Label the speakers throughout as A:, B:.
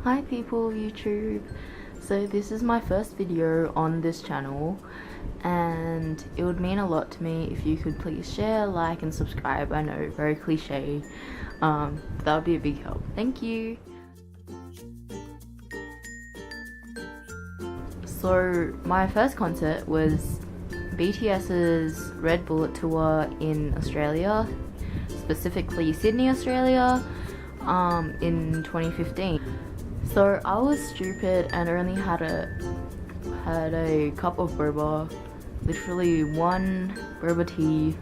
A: Hi people of YouTube. So this is my first video on this channel and it would mean a lot to me if you could please share, like and subscribe. I know, very cliche, but that would be a big help. Thank you. So my first concert was BTS's Red Bullet tour in Australia, specifically Sydney, Australia, in 2015. So I was stupid and only had a cup of boba, literally one boba tea,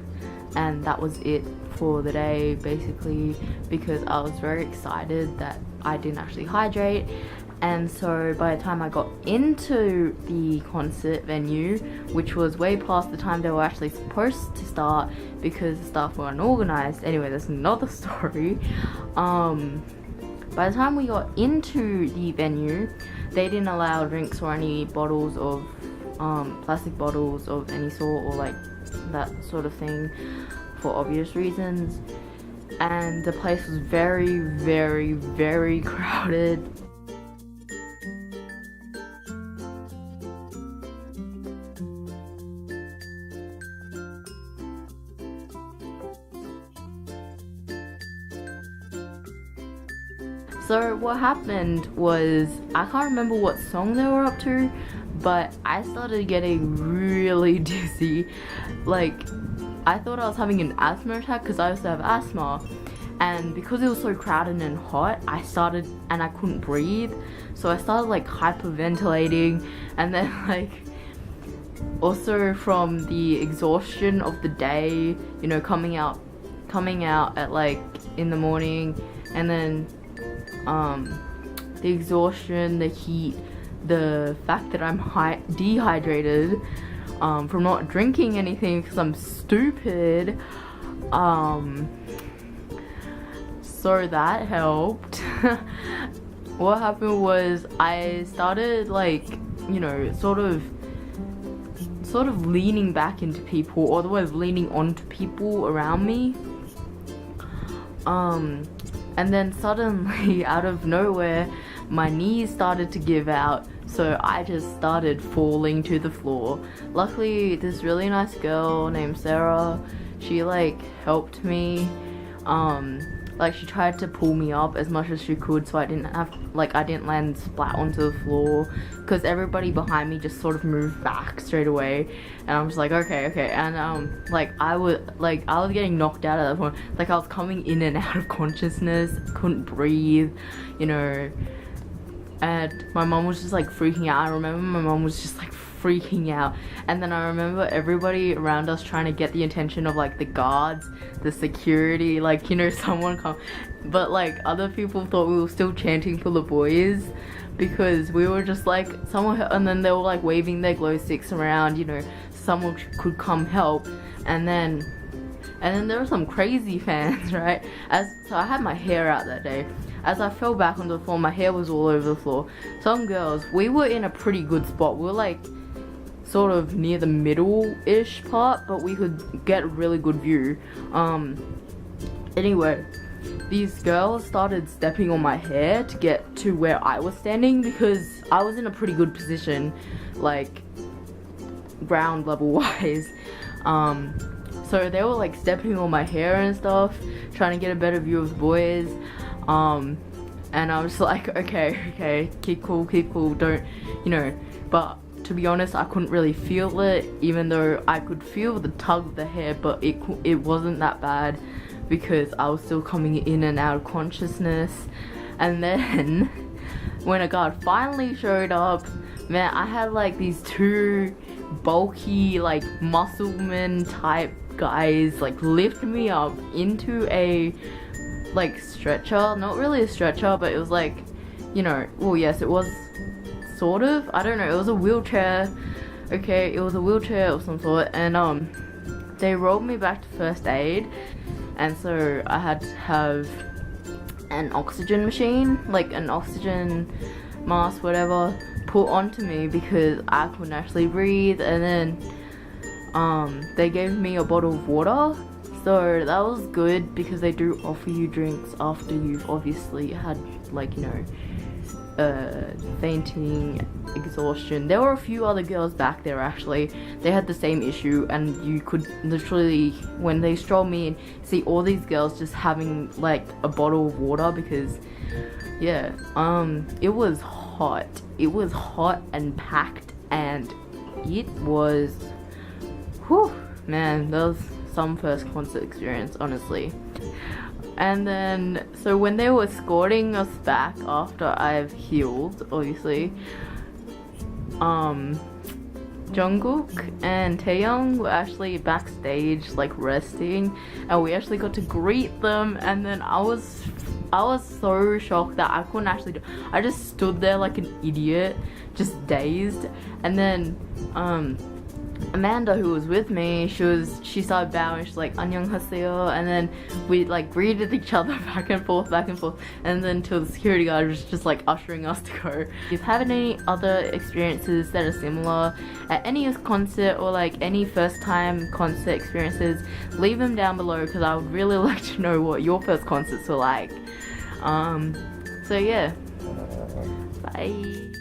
A: and that was it for the day basically, because I was very excited that I didn't actually hydrate. And so by the time I got into the concert venue, which was way past the time they were actually supposed to start because the staff were unorganized. Anyway, that's another story. By the time we got into the venue, they didn't allow drinks or any bottles of plastic bottles of any sort, or like that sort of thing, for obvious reasons. And the place was very, very, very crowded. So what happened was, I can't remember what song they were up to, but I started getting really dizzy. Like, I thought I was having an asthma attack because I also have asthma. And because it was so crowded and hot, I couldn't breathe. So I started like hyperventilating, and then like also from the exhaustion of the day, you know, coming out at like in the morning, and then the exhaustion, the heat, the fact that I'm dehydrated from not drinking anything because I'm stupid, so that helped. What happened was I started, like, you know, sort of leaning back into people, or otherwise leaning onto people around me, and then suddenly, out of nowhere, my knees started to give out, so I just started falling to the floor. Luckily, this really nice girl named Sarah, she like helped me. Like, she tried to pull me up as much as she could so I didn't land splat onto the floor, because everybody behind me just sort of moved back straight away, and I'm just like, okay, and I was getting knocked out at that point. Like, I was coming in and out of consciousness, couldn't breathe, you know, and my mom was just like freaking out. I remember my mom was just like freaking out, and then I remember everybody around us trying to get the attention of like the guards, the security, like, you know, someone come, but like other people thought we were still chanting for the boys because we were just like someone, and then they were like waving their glow sticks around, you know, someone could come help. And then there were some crazy fans, right? So I had my hair out that day. As I fell back on the floor, my hair was all over the floor. Some girls, we were in a pretty good spot. We were like sort of near the middle-ish part, but we could get a really good view. Anyway, these girls started stepping on my hair to get to where I was standing, because I was in a pretty good position, like ground level wise. So they were like stepping on my hair and stuff, trying to get a better view of the boys. And I was like, okay, keep cool, don't, you know. But to be honest, I couldn't really feel it, even though I could feel the tug of the hair, but it wasn't that bad because I was still coming in and out of consciousness. And then when a guard finally showed up, man, I had like these two bulky, like muscleman type guys like lift me up into a like stretcher. Not really a stretcher, but it was like, you know, well, yes, it was sort of, I don't know, it was a wheelchair. Okay, it was a wheelchair of some sort, and they rolled me back to first aid, and so I had to have an oxygen machine, like an oxygen mask, whatever, put onto me because I couldn't actually breathe. And then they gave me a bottle of water, so that was good because they do offer you drinks after you've obviously had, like, you know, fainting, exhaustion. There were a few other girls back there actually. They had the same issue, and you could literally, when they strolled me in, see all these girls just having like a bottle of water because, yeah, it was hot. It was hot and packed, and it was, whew, man, that was some first concert experience, honestly. And then, so when they were escorting us back after I've healed, obviously, Jungkook and Taehyung were actually backstage, like resting, and we actually got to greet them. And then I was so shocked that I couldn't actually do. I just stood there like an idiot, just dazed. And then Amanda, who was with me, she started bowing. She's like "안녕하세요," and then we like greeted each other back and forth, and then till the security guard was just like ushering us to go. If you have any other experiences that are similar at any concert, or like any first time concert experiences, leave them down below because I would really like to know what your first concerts were like. So yeah, bye.